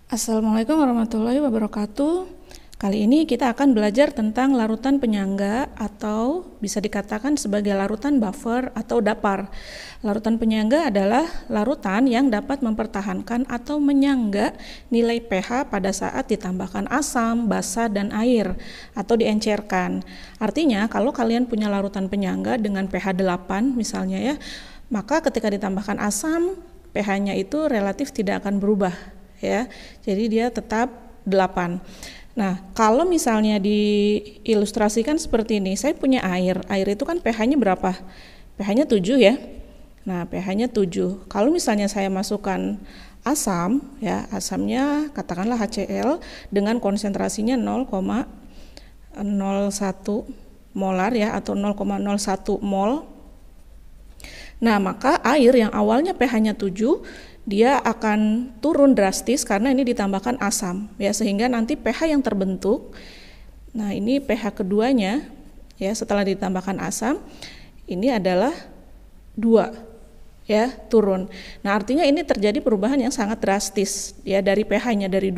Assalamualaikum warahmatullahi wabarakatuh. Kali ini kita akan belajar tentang larutan penyangga atau bisa dikatakan sebagai larutan buffer atau dapar. Larutan penyangga adalah larutan yang dapat mempertahankan atau menyangga nilai pH pada saat ditambahkan asam, basa, dan air atau diencerkan. Artinya kalau kalian punya larutan penyangga dengan pH 8 misalnya ya, maka ketika ditambahkan asam, pH-nya itu relatif tidak akan berubah. Ya, jadi dia tetap 8. Nah, kalau misalnya diilustrasikan seperti ini, saya punya air itu kan pH-nya berapa? pH-nya 7 ya. Nah, pH-nya 7. Kalau misalnya saya masukkan asam, ya, asamnya katakanlah HCl dengan konsentrasinya 0,01 molar ya, atau 0,01 mol. Nah, maka air yang awalnya pH-nya 7 dia akan turun drastis karena ini ditambahkan asam ya, sehingga nanti pH yang terbentuk, nah ini pH keduanya ya setelah ditambahkan asam ini adalah 2 ya, turun. Nah, artinya ini terjadi perubahan yang sangat drastis ya, dari pH-nya dari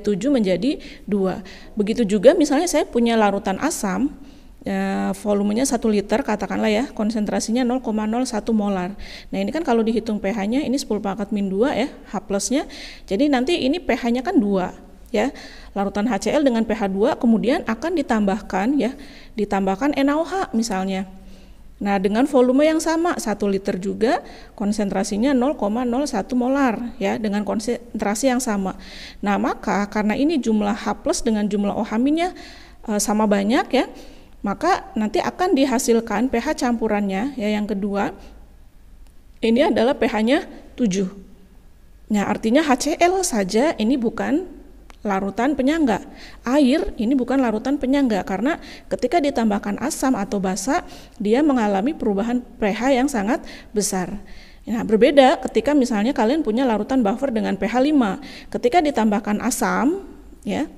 7 menjadi 2. Begitu juga misalnya saya punya larutan asam, volumenya 1 liter katakanlah ya, konsentrasinya 0,01 molar. Nah, ini kan kalau dihitung pH-nya ini 10⁻², ya, H plusnya. Jadi nanti ini pH-nya kan 2 ya. Larutan HCl dengan pH 2 kemudian akan ditambahkan ya, ditambahkan NaOH misalnya. Nah, dengan volume yang sama 1 liter juga, konsentrasinya 0,01 molar ya, dengan konsentrasi yang sama. Nah, maka karena ini jumlah H plus dengan jumlah OH-nya sama banyak ya, maka nanti akan dihasilkan pH campurannya ya, yang kedua ini adalah pH-nya 7. Nah, artinya HCl saja ini bukan larutan penyangga. Air ini bukan larutan penyangga karena ketika ditambahkan asam atau basa dia mengalami perubahan pH yang sangat besar. Nah, berbeda ketika misalnya kalian punya larutan buffer dengan pH 5. Ketika ditambahkan asam ya,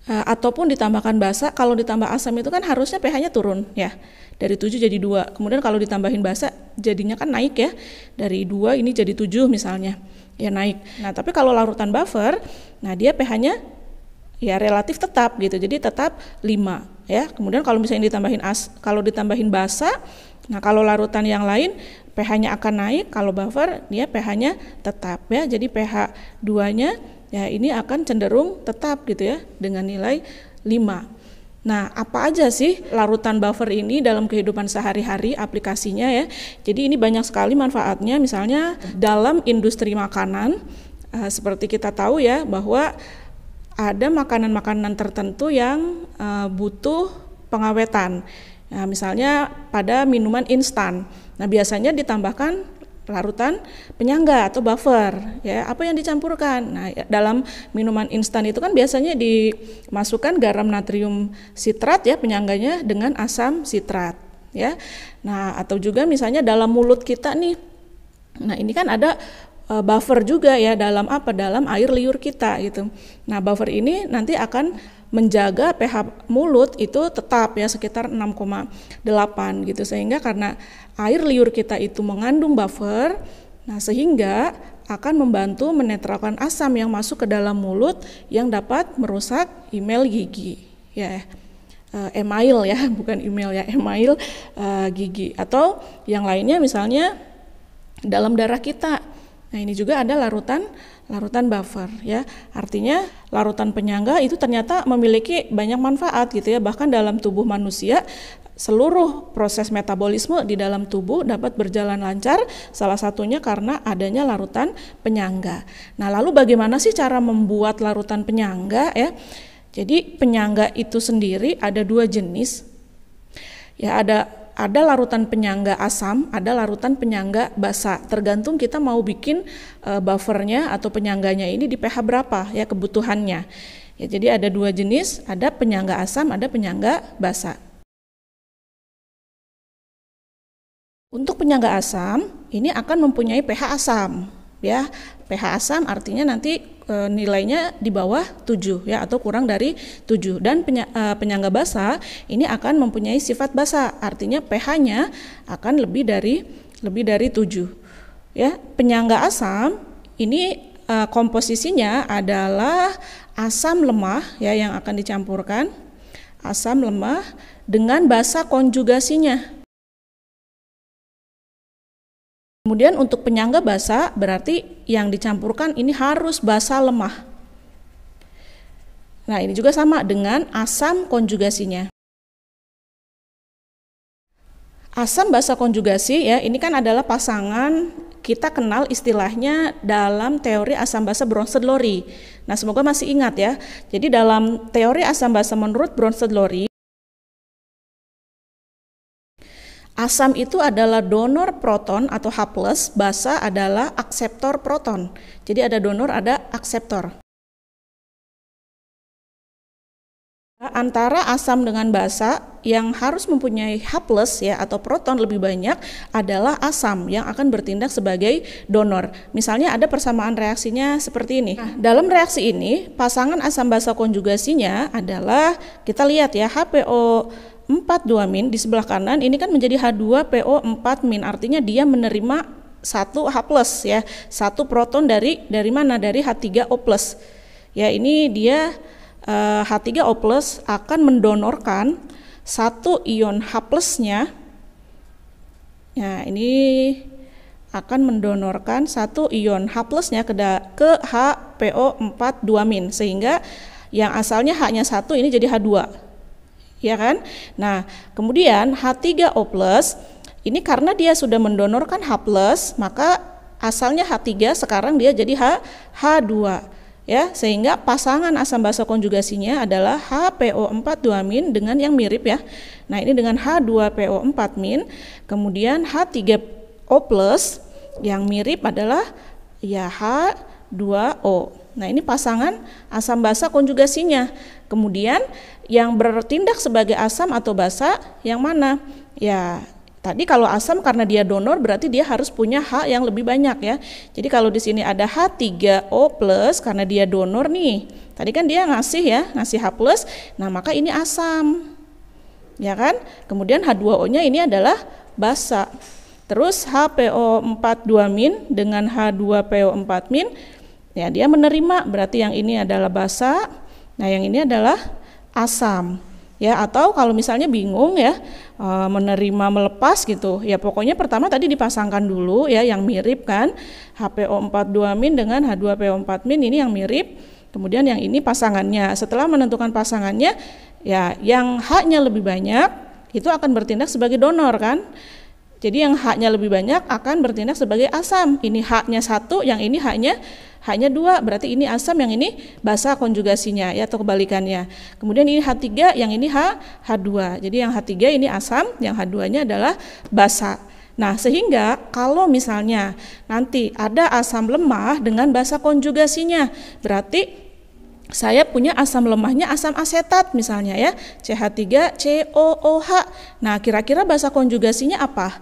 ataupun ditambahkan basa, kalau ditambah asam itu kan harusnya pH-nya turun ya, dari 7 jadi 2. Kemudian kalau ditambahin basa jadinya kan naik ya, dari 2 ini jadi 7 misalnya ya, naik. Nah, tapi kalau larutan buffer, nah dia pH-nya ya relatif tetap gitu, jadi tetap 5 ya. Kemudian kalau misalnya ditambahin basa, nah kalau larutan yang lain pH-nya akan naik, kalau buffer dia pH-nya tetap ya, jadi pH 2-nya ya ini akan cenderung tetap gitu ya, dengan nilai 5. Nah, apa aja sih larutan buffer ini dalam kehidupan sehari-hari aplikasinya ya? Jadi ini banyak sekali manfaatnya, misalnya dalam industri makanan, seperti kita tahu ya bahwa ada makanan-makanan tertentu yang butuh pengawetan. Nah, misalnya pada minuman instan. Nah, biasanya ditambahkan larutan penyangga atau buffer ya. Apa yang dicampurkan? Nah, dalam minuman instan itu kan biasanya dimasukkan garam natrium sitrat ya, penyangganya dengan asam sitrat ya. Nah, atau juga misalnya dalam mulut kita nih, nah ini kan ada buffer juga ya, dalam apa? Dalam air liur kita gitu. Nah, buffer ini nanti akan menjaga pH mulut itu tetap ya sekitar 6,8 gitu, sehingga karena air liur kita itu mengandung buffer, nah sehingga akan membantu menetralkan asam yang masuk ke dalam mulut yang dapat merusak email gigi ya, email ya, bukan email ya, email gigi. Atau yang lainnya misalnya dalam darah kita. Nah, ini juga ada larutan buffer ya. Artinya larutan penyangga itu ternyata memiliki banyak manfaat gitu ya. Bahkan dalam tubuh manusia seluruh proses metabolisme di dalam tubuh dapat berjalan lancar, salah satunya karena adanya larutan penyangga. Nah, lalu bagaimana sih cara membuat larutan penyangga ya? Jadi penyangga itu sendiri ada 2 jenis. Ya, ada larutan penyangga asam, ada larutan penyangga basa. Tergantung kita mau bikin buffernya atau penyangganya ini di pH berapa ya kebutuhannya. Ya, jadi ada 2 jenis, ada penyangga asam, ada penyangga basa. Untuk penyangga asam ini akan mempunyai pH asam ya. pH asam artinya nanti nilainya di bawah 7 ya, atau kurang dari 7. Dan penyangga basa ini akan mempunyai sifat basa, artinya pH-nya akan lebih dari 7 ya. Penyangga asam ini komposisinya adalah asam lemah ya yang akan dicampurkan, asam lemah dengan basa konjugasinya. Kemudian untuk penyangga basa berarti yang dicampurkan ini harus basa lemah. Nah, ini juga sama dengan asam konjugasinya. Asam basa konjugasi ya, ini kan adalah pasangan, kita kenal istilahnya dalam teori asam basa Bronsted-Lowry. Nah, semoga masih ingat ya. Jadi dalam teori asam basa menurut Bronsted-Lowry, asam itu adalah donor proton atau H+, basa adalah akseptor proton. Jadi ada donor, ada akseptor. Antara asam dengan basa yang harus mempunyai H+ ya atau proton lebih banyak adalah asam yang akan bertindak sebagai donor. Misalnya ada persamaan reaksinya seperti ini. Nah, dalam reaksi ini pasangan asam basa konjugasinya adalah, kita lihat ya, HPO4-2- di sebelah kanan ini kan menjadi H2PO4-, artinya dia menerima satu H+ ya, satu proton dari mana? Dari H3O+. Ya, ini dia H3O+ akan mendonorkan satu ion H+-nya. Nah, ini akan mendonorkan satu ion H+-nya ke HPO4-2- sehingga yang asalnya H-nya 1 ini jadi H2. Ya kan? Nah, kemudian H3O+ ini karena dia sudah mendonorkan H+, maka asalnya H3 sekarang dia jadi H2. Ya, sehingga pasangan asam basa konjugasinya adalah HPO4-2- dengan yang mirip ya. Nah, ini dengan H2PO4-, kemudian H3O+ yang mirip adalah ya H2O. Nah, ini pasangan asam basa konjugasinya. Kemudian yang bertindak sebagai asam atau basa yang mana? Ya, tadi kalau asam karena dia donor berarti dia harus punya H yang lebih banyak ya. Jadi kalau di sini ada H3O+ karena dia donor nih. Tadi kan dia ngasih H+, nah maka ini asam. Ya kan? Kemudian H2O-nya ini adalah basa. Terus HPO4-2- dengan H2PO4-, ya dia menerima, berarti yang ini adalah basa. Nah, yang ini adalah asam. Ya, atau kalau misalnya bingung ya menerima melepas gitu ya, pokoknya pertama tadi dipasangkan dulu ya yang mirip kan, HPO4-2- dengan H2PO4- ini yang mirip, kemudian yang ini pasangannya. Setelah menentukan pasangannya ya yang H-nya lebih banyak itu akan bertindak sebagai donor kan. Jadi yang H-nya lebih banyak akan bertindak sebagai asam. Ini H-nya 1, yang ini H-nya 2, berarti ini asam, yang ini basa konjugasinya ya, atau kebalikannya. Kemudian ini H3, yang ini H2. Jadi yang H3 ini asam, yang H2-nya adalah basa. Nah, sehingga kalau misalnya nanti ada asam lemah dengan basa konjugasinya, berarti saya punya asam lemahnya asam asetat misalnya ya, CH3COOH. Nah, kira-kira basa konjugasinya apa?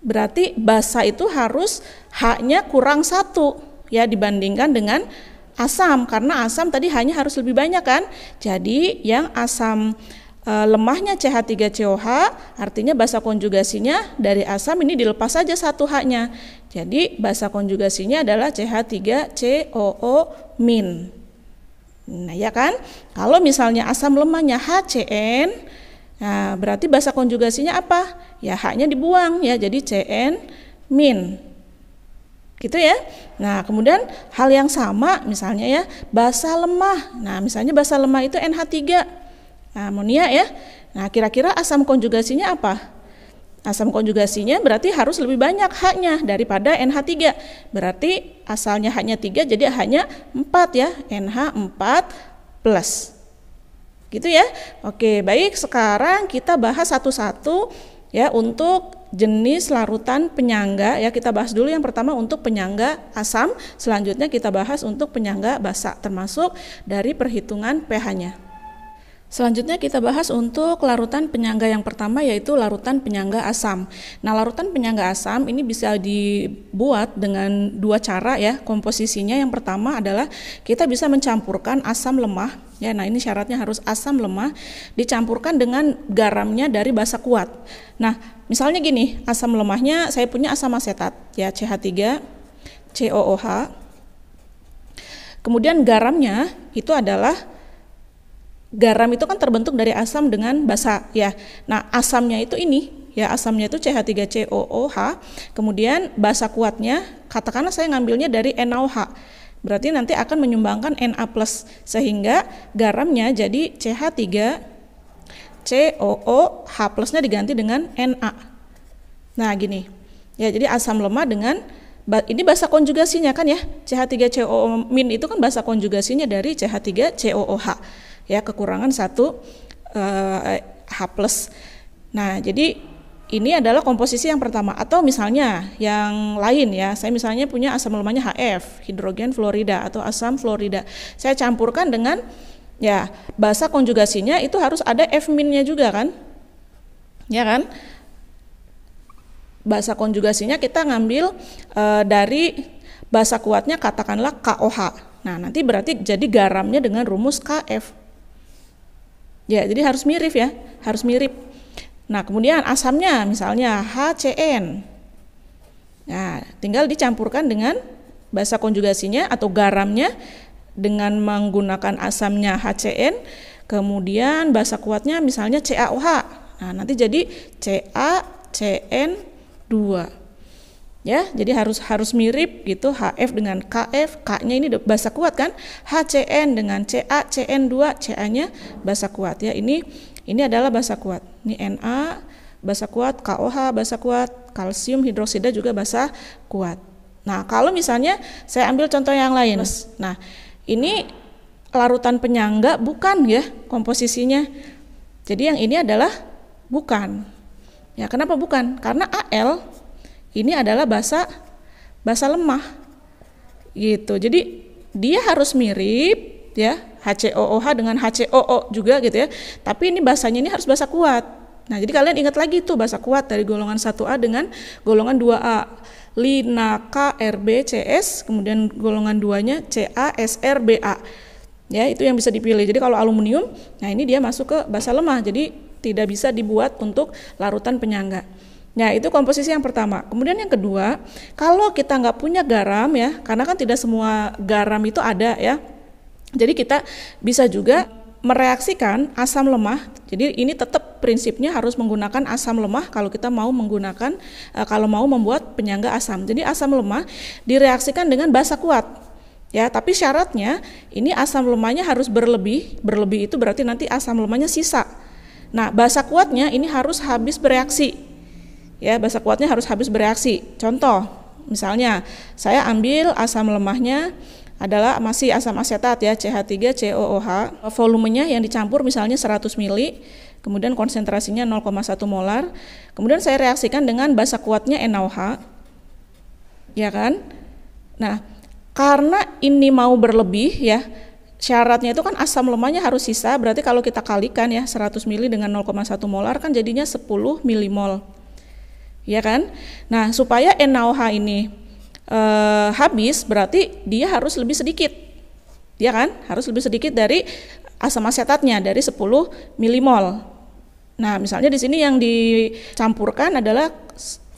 Berarti basa itu harus H-nya kurang 1 ya dibandingkan dengan asam, karena asam tadi hanya harus lebih banyak kan. Jadi yang asam lemahnya CH3COH artinya basa konjugasinya dari asam ini dilepas saja 1 H-nya. Jadi basa konjugasinya adalah CH3COO-. Nah, ya kan? Kalau misalnya asam lemahnya HCN, nah berarti basa konjugasinya apa? Ya H-nya dibuang ya, jadi CN-. Gitu ya. Nah, kemudian hal yang sama misalnya ya, basa lemah. Nah, misalnya basa lemah itu NH3. Nah, amonia ya. Nah, kira-kira asam konjugasinya apa? Asam konjugasinya berarti harus lebih banyak H-nya daripada NH3. Berarti asalnya H-nya 3 jadi H-nya 4 ya, NH4+. Gitu ya. Oke, baik, sekarang kita bahas satu-satu ya untuk jenis larutan penyangga ya. Kita bahas dulu yang pertama untuk penyangga asam, selanjutnya kita bahas untuk penyangga basa termasuk dari perhitungan pH-nya. Selanjutnya kita bahas untuk larutan penyangga yang pertama, yaitu larutan penyangga asam. Nah, larutan penyangga asam ini bisa dibuat dengan 2 cara ya komposisinya. Yang pertama adalah kita bisa mencampurkan asam lemah ya. Nah, ini syaratnya harus asam lemah dicampurkan dengan garamnya dari basa kuat. Nah, misalnya gini, asam lemahnya saya punya asam asetat ya, CH3COOH. Kemudian garamnya itu adalah, garam itu kan terbentuk dari asam dengan basa ya. Nah, asamnya itu ini ya, asamnya itu CH3COOH. Kemudian basa kuatnya, katakanlah saya ngambilnya dari NaOH. Berarti nanti akan menyumbangkan Na+, sehingga garamnya jadi CH3COOH plusnya diganti dengan Na. Nah, gini. Ya, jadi asam lemah dengan ini bahasa konjugasinya kan ya, CH3COO- itu kan bahasa konjugasinya dari CH3COOH ya, kekurangan 1 H+. Nah, jadi ini adalah komposisi yang pertama. Atau misalnya yang lain ya, saya misalnya punya asam lemahnya HF, hidrogen fluorida atau asam fluorida. Saya campurkan dengan ya, bahasa konjugasinya itu harus ada F-nya juga kan? Ya kan? Bahasa konjugasinya kita ngambil dari bahasa kuatnya katakanlah KOH. Nah, nanti berarti jadi garamnya dengan rumus KF. Ya, jadi harus mirip ya, harus mirip. Nah, kemudian asamnya misalnya HCN. Nah, tinggal dicampurkan dengan bahasa konjugasinya atau garamnya dengan menggunakan asamnya HCN, kemudian bahasa kuatnya misalnya CaOH. Nah, nanti jadi CaCN2. Ya, jadi harus mirip gitu, HF dengan KF, K-nya ini bahasa kuat kan? HCN dengan CaCN2, Ca-nya bahasa kuat ya. Ini adalah bahasa kuat. Ini Na bahasa kuat, KOH bahasa kuat, kalsium hidroksida juga bahasa kuat. Nah, kalau misalnya saya ambil contoh yang lain. Nah, ini larutan penyangga bukan ya komposisinya. Jadi yang ini adalah bukan. Ya, kenapa bukan? Karena Al ini adalah basa lemah. Gitu. Jadi dia harus mirip ya, HCOOH dengan HCOO juga gitu ya. Tapi ini basanya ini harus basa kuat. Nah, jadi kalian ingat lagi tuh basa kuat dari golongan 1A dengan golongan 2A. Lina KRBCS, kemudian golongan 2-nya CaSRBA. Ya, itu yang bisa dipilih. Jadi kalau aluminium, nah ini dia masuk ke basa lemah. Jadi tidak bisa dibuat untuk larutan penyangga. Nah, itu komposisi yang pertama. Kemudian yang kedua, kalau kita nggak punya garam ya, karena kan tidak semua garam itu ada ya. Jadi kita bisa juga mereaksikan asam lemah. Jadi ini tetap prinsipnya harus menggunakan asam lemah kalau kita mau menggunakan kalau mau membuat penyangga asam. Jadi asam lemah direaksikan dengan basa kuat. Ya, tapi syaratnya ini asam lemahnya harus berlebih. Berlebih itu berarti nanti asam lemahnya sisa. Nah, basa kuatnya ini harus habis bereaksi. Ya, basa kuatnya harus habis bereaksi. Contoh, misalnya saya ambil asam lemahnya adalah masih asam asetat ya, CH3COOH. Volumenya yang dicampur misalnya 100 ml, kemudian konsentrasinya 0,1 molar. Kemudian saya reaksikan dengan basa kuatnya NaOH. Ya kan? Nah, karena ini mau berlebih ya, syaratnya itu kan asam lemahnya harus sisa, berarti kalau kita kalikan ya 100 ml dengan 0,1 molar kan jadinya 10 milimol. Ya kan? Nah, supaya NaOH ini habis, berarti dia harus lebih sedikit. Ya kan? Harus lebih sedikit dari asam asetatnya, dari 10 milimol. Nah, misalnya di sini yang dicampurkan adalah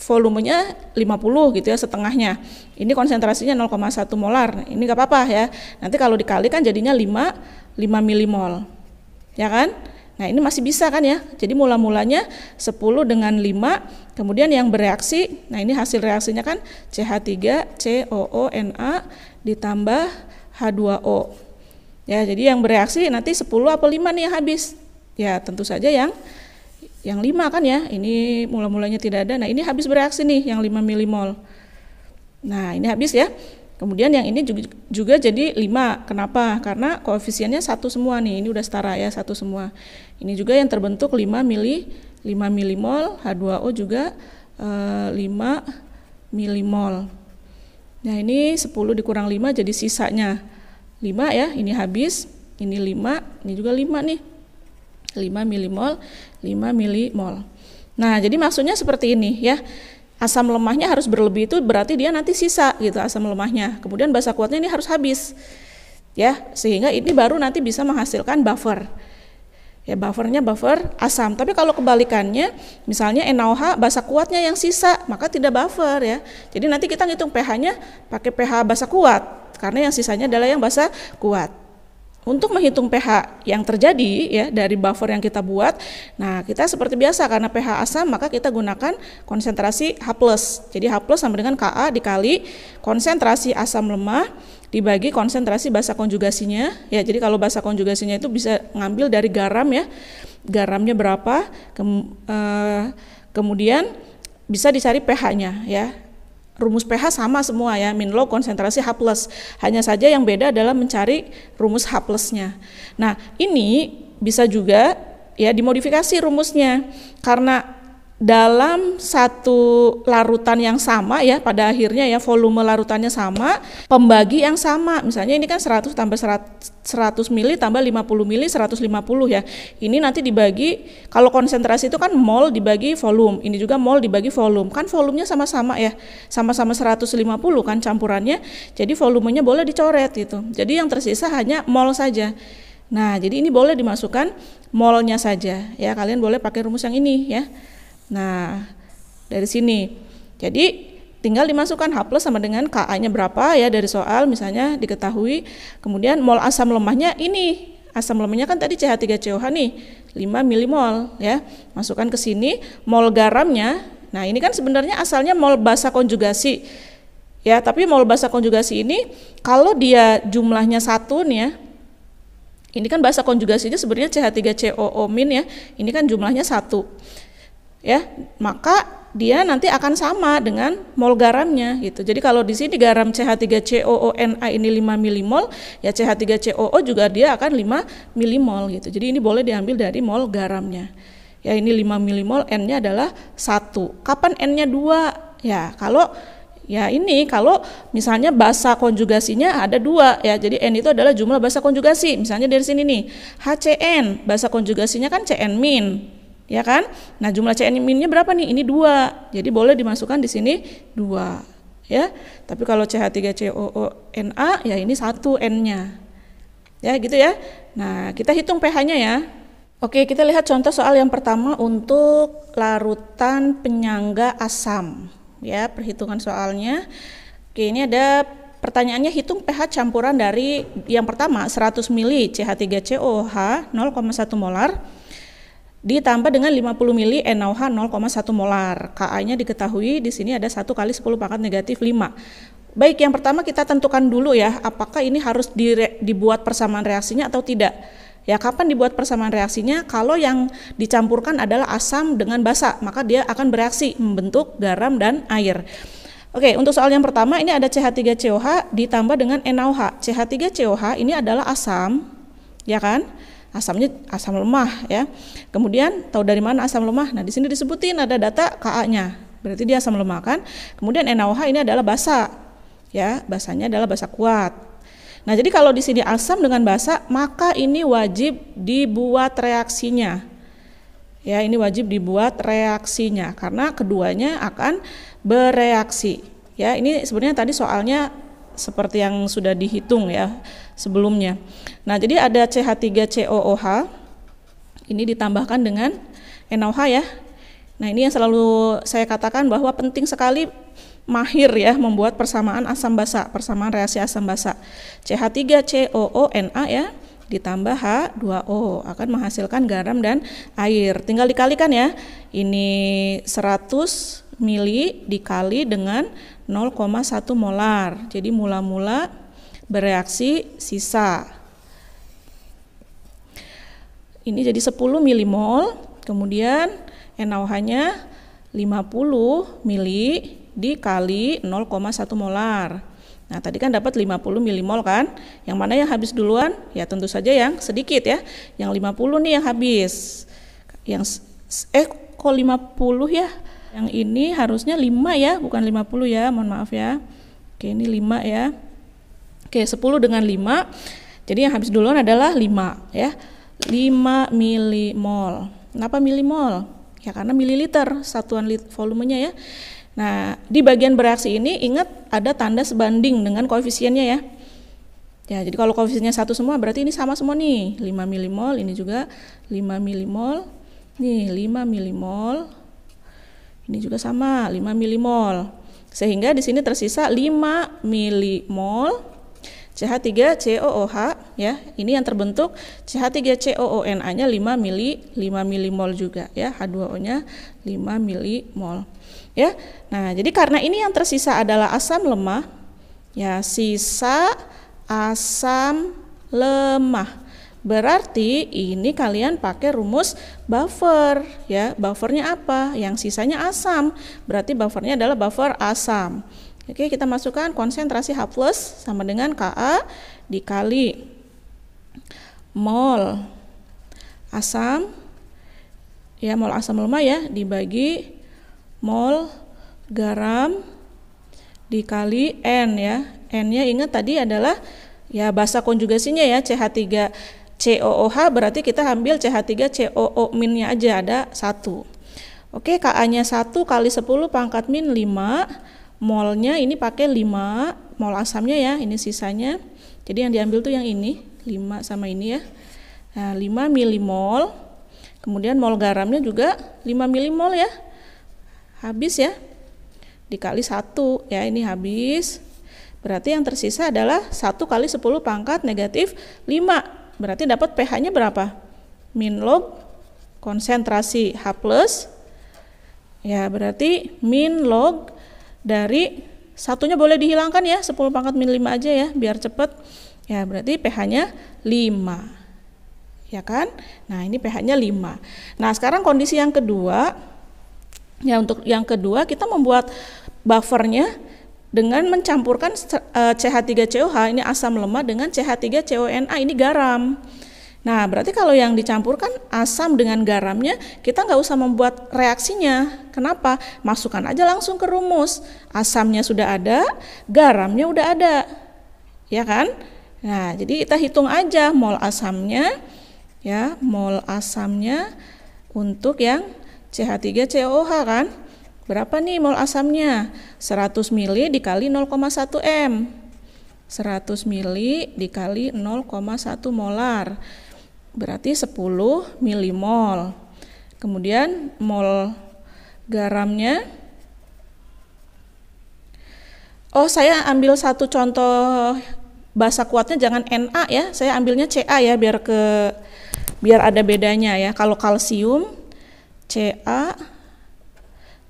volumenya 50 gitu ya, setengahnya. Ini konsentrasinya 0,1 molar. Ini enggak apa-apa ya. Nanti kalau dikalikan jadinya 5 milimol. Ya kan? Nah, ini masih bisa kan ya. Jadi mula-mulanya 10 dengan 5, kemudian yang bereaksi, nah ini hasil reaksinya kan CH3COONA ditambah H2O. Ya, jadi yang bereaksi nanti 10 apa 5 nih yang habis. Ya, tentu saja yang 5 kan ya. Ini mula-mulanya tidak ada. Nah, ini habis bereaksi nih yang 5 milimol. Nah, ini habis ya. Kemudian yang ini juga jadi 5. Kenapa? Karena koefisiennya 1 semua nih. Ini udah setara ya, 1 semua. Ini juga yang terbentuk 5 milimol, H2O juga 5 milimol. Nah, ini 10 dikurang 5 jadi sisanya 5 ya. Ini habis, ini 5, ini juga 5 nih. 5 milimol, 5 milimol. Nah, jadi maksudnya seperti ini ya. Asam lemahnya harus berlebih itu berarti dia nanti sisa gitu asam lemahnya. Kemudian basa kuatnya ini harus habis. Ya, sehingga ini baru nanti bisa menghasilkan buffer. Ya, buffernya buffer asam. Tapi kalau kebalikannya, misalnya NaOH basa kuatnya yang sisa, maka tidak buffer ya. Jadi nanti kita ngitung pH-nya pakai pH basa kuat. karena yang sisanya adalah yang basa kuat. Untuk menghitung pH yang terjadi ya dari buffer yang kita buat, nah kita seperti biasa karena pH asam maka kita gunakan konsentrasi H+. Jadi H+ sama dengan Ka dikali konsentrasi asam lemah dibagi konsentrasi basa konjugasinya. Ya, jadi kalau basa konjugasinya itu bisa ngambil dari garam ya. Garamnya berapa? Kemudian bisa dicari pH-nya ya. Rumus pH sama semua ya, min log konsentrasi H+. Hanya saja yang beda adalah mencari rumus H+-nya. Nah, ini bisa juga ya dimodifikasi rumusnya. Karena dalam satu larutan yang sama ya, pada akhirnya ya volume larutannya sama, pembagi yang sama. Misalnya ini kan 100 tambah 100 mili tambah 50 mili 150 ya. Ini nanti dibagi, kalau konsentrasi itu kan mol dibagi volume, ini juga mol dibagi volume. Kan volumenya sama-sama ya, sama-sama 150 kan campurannya. Jadi volumenya boleh dicoret gitu. Jadi yang tersisa hanya mol saja. Nah, jadi ini boleh dimasukkan molnya saja ya. Kalian boleh pakai rumus yang ini ya. Nah, dari sini. Jadi tinggal dimasukkan H+ sama dengan Ka-nya berapa ya dari soal misalnya diketahui. Kemudian mol asam lemahnya ini. Asam lemahnya kan tadi CH3COH nih, 5 milimol ya. Masukkan ke sini mol garamnya. Nah, ini kan sebenarnya asalnya mol basa konjugasi. Ya, tapi mol basa konjugasi ini kalau dia jumlahnya 1 nih ya. Ini kan basa konjugasinya sebenarnya CH3COO- ya. Ini kan jumlahnya 1. Ya, maka dia nanti akan sama dengan mol garamnya gitu. Jadi kalau di sini garam CH3COONA ini 5 milimol, ya CH3COO juga dia akan 5 milimol gitu. Jadi ini boleh diambil dari mol garamnya. Ya, ini 5 milimol, N-nya adalah 1. Kapan N-nya 2? Ya, kalau misalnya basa konjugasinya ada 2 ya. Jadi N itu adalah jumlah basa konjugasi. Misalnya dari sini nih, HCN, basa konjugasinya kan CN-, ya kan? Nah, jumlah CN-nya berapa nih? Ini 2. Jadi boleh dimasukkan di sini 2, ya. Tapi kalau CH3COONA ya ini 1 N-nya. Ya, gitu ya. Nah, kita hitung pH-nya ya. Oke, kita lihat contoh soal yang pertama untuk larutan penyangga asam. Ya, perhitungan soalnya. Oke, ini ada pertanyaannya, hitung pH campuran dari yang pertama 100 mili CH3COOH 0,1 molar ditambah dengan 50 mili NaOH 0,1 molar. Ka-nya diketahui di sini ada 1 kali 10 pangkat negatif 5. Baik, yang pertama kita tentukan dulu ya, apakah ini harus dibuat persamaan reaksinya atau tidak. Ya, kapan dibuat persamaan reaksinya? Kalau yang dicampurkan adalah asam dengan basa, maka dia akan bereaksi membentuk garam dan air. Oke, untuk soal yang pertama ini ada CH3COH ditambah dengan NaOH. CH3COH ini adalah asam, ya kan? Asamnya asam lemah ya. Kemudian tahu dari mana asam lemah? Nah, di sini disebutin ada data Ka-nya. Berarti dia asam lemah kan? Kemudian NaOH ini adalah basa. Ya, basanya adalah basa kuat. Nah, jadi kalau di sini asam dengan basa, maka ini wajib dibuat reaksinya. Ya, ini wajib dibuat reaksinya karena keduanya akan bereaksi. Ya, ini sebenarnya tadi soalnya seperti yang sudah dihitung ya sebelumnya. Nah, jadi ada CH3COOH ini ditambahkan dengan NaOH ya. Nah, ini yang selalu saya katakan bahwa penting sekali mahir ya membuat persamaan asam basa, persamaan reaksi asam basa. CH3COONA ya ditambah H2O akan menghasilkan garam dan air. Tinggal dikalikan ya. Ini 100 mili dikali dengan 0,1 molar. Jadi mula-mula bereaksi sisa. Ini jadi 10 milimol, kemudian NaOH-nya 50 mili dikali 0,1 molar. Nah, tadi kan dapat 50 milimol kan? Yang mana yang habis duluan? Ya tentu saja yang sedikit ya. Yang 50 nih yang habis. Kok 50 ya? Yang ini harusnya 5 ya, bukan 50 ya, mohon maaf ya. Oke, ini 5 ya. Oke, 10 dengan 5. Jadi yang habis duluan adalah 5 ya. 5 milimol. Kenapa milimol? Ya karena mililiter satuan volumenya ya. Nah, di bagian bereaksi ini ingat ada tanda sebanding dengan koefisiennya ya. Ya, jadi kalau koefisiennya 1 semua berarti ini sama semua nih. 5 milimol, ini juga 5 milimol. Nih, 5 milimol. Ini juga sama, 5 milimol. Sehingga di sini tersisa 5 milimol CH3COOH ya. Ini yang terbentuk CH3COONA-nya 5 milimol juga ya. H2O-nya 5 milimol. Ya. Nah, jadi karena ini yang tersisa adalah asam lemah ya, sisa asam lemah. Berarti ini kalian pakai rumus buffer ya. Buffernya apa? Yang sisanya asam. Berarti buffernya adalah buffer asam. Oke, kita masukkan konsentrasi H+ sama dengan Ka dikali mol asam ya, mol asam lemah ya, dibagi mol garam dikali N ya. N-nya ingat tadi adalah ya basa konjugasinya ya, CH3COOH, berarti kita ambil CH3COO minnya aja, ada 1. Oke, Ka-nya 1 kali 10 pangkat min 5. Molnya ini pakai 5, mol asamnya ya, ini sisanya. Jadi yang diambil tuh yang ini, 5 sama ini ya. Nah, 5 milimol. Kemudian mol garamnya juga 5 milimol ya. Habis ya. Dikali 1 ya, ini habis. Berarti yang tersisa adalah 1 kali 10 pangkat negatif 5. Berarti dapat pH-nya berapa? Min log konsentrasi H+. Ya, berarti min log dari satunya boleh dihilangkan ya, 10 pangkat min 5 aja ya, biar cepet. Ya, berarti pH-nya 5. Ya kan? Nah, ini pH-nya 5. Nah, sekarang kondisi yang kedua. Ya, untuk yang kedua kita membuat buffernya dengan mencampurkan CH3COH, ini asam lemah, dengan CH3CONA, ini garam. Nah, berarti kalau yang dicampurkan asam dengan garamnya, kita nggak usah membuat reaksinya. Kenapa? Masukkan aja langsung ke rumus. Asamnya sudah ada, garamnya udah ada. Ya kan? Nah, jadi kita hitung aja mol asamnya. Ya, mol asamnya untuk yang CH3COOH kan. Berapa nih mol asamnya? 100 ml dikali 0,1 M. 100 ml dikali 0,1 molar. Berarti 10 milimol. Kemudian mol garamnya, oh saya ambil satu contoh basa kuatnya, jangan Na ya, saya ambilnya Ca ya, biar ada bedanya ya. Kalau kalsium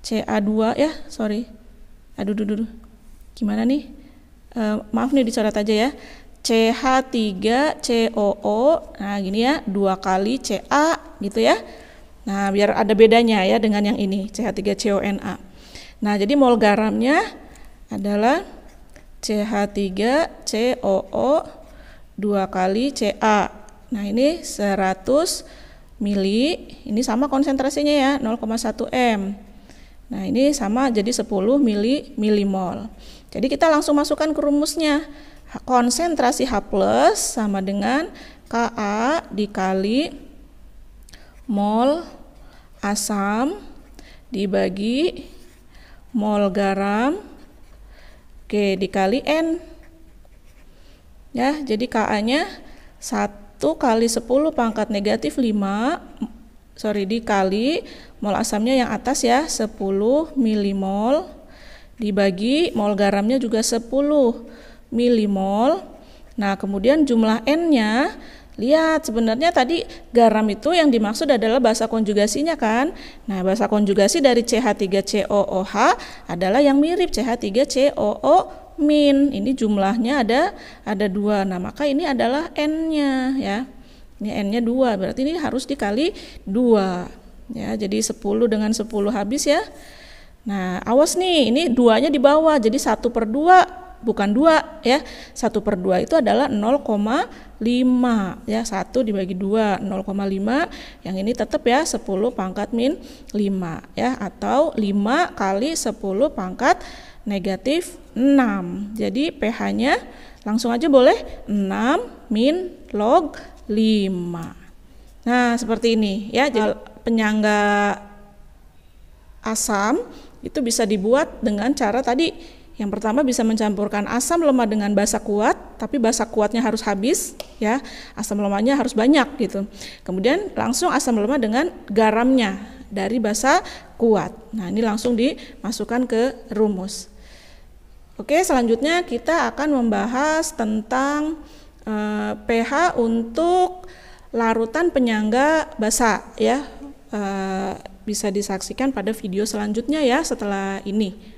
Ca2 ya, sorry, aduh, gimana nih, maaf nih dicoret aja ya. CH3COO, nah gini ya, 2 kali Ca gitu ya. Nah, biar ada bedanya ya dengan yang ini, CH3CONA. Nah, jadi mol garamnya adalah CH3COO 2 kali Ca. Nah, ini 100 mili, ini sama konsentrasinya ya, 0,1 M. Nah, ini sama jadi 10 milimol. Jadi kita langsung masukkan ke rumusnya. Konsentrasi H+ sama dengan Ka dikali mol asam dibagi mol garam dikali N. Ya, jadi Ka-nya 1 kali 10 pangkat negatif 5, dikali mol asamnya yang atas ya, 10 milimol dibagi mol garamnya juga 10 milimol. Nah, kemudian jumlah N-nya, lihat sebenarnya tadi garam itu yang dimaksud adalah basa konjugasinya kan. Nah, basa konjugasi dari CH3COOH adalah yang mirip CH3COO min. Ini jumlahnya ada 2. Nah, maka ini adalah N-nya ya. Ini N-nya 2, berarti ini harus dikali 2. Ya, jadi 10 dengan 10 habis ya. Nah, awas nih, ini 2-nya di bawah, jadi 1/2 bukan 2 ya. 1/2 itu adalah 0,5 ya. 1 dibagi 2 0,5. Yang ini tetap ya 10 pangkat min 5 ya, atau 5 kali 10 pangkat negatif 6. Jadi pH-nya langsung aja boleh 6 min log 5. Nah, seperti ini ya. Jadi penyangga asam itu bisa dibuat dengan cara tadi. Yang pertama bisa mencampurkan asam lemah dengan basa kuat, tapi basa kuatnya harus habis ya, asam lemahnya harus banyak gitu. Kemudian langsung asam lemah dengan garamnya dari basa kuat. Nah, ini langsung dimasukkan ke rumus. Oke, selanjutnya kita akan membahas tentang pH untuk larutan penyangga basa ya. Bisa disaksikan pada video selanjutnya ya setelah ini.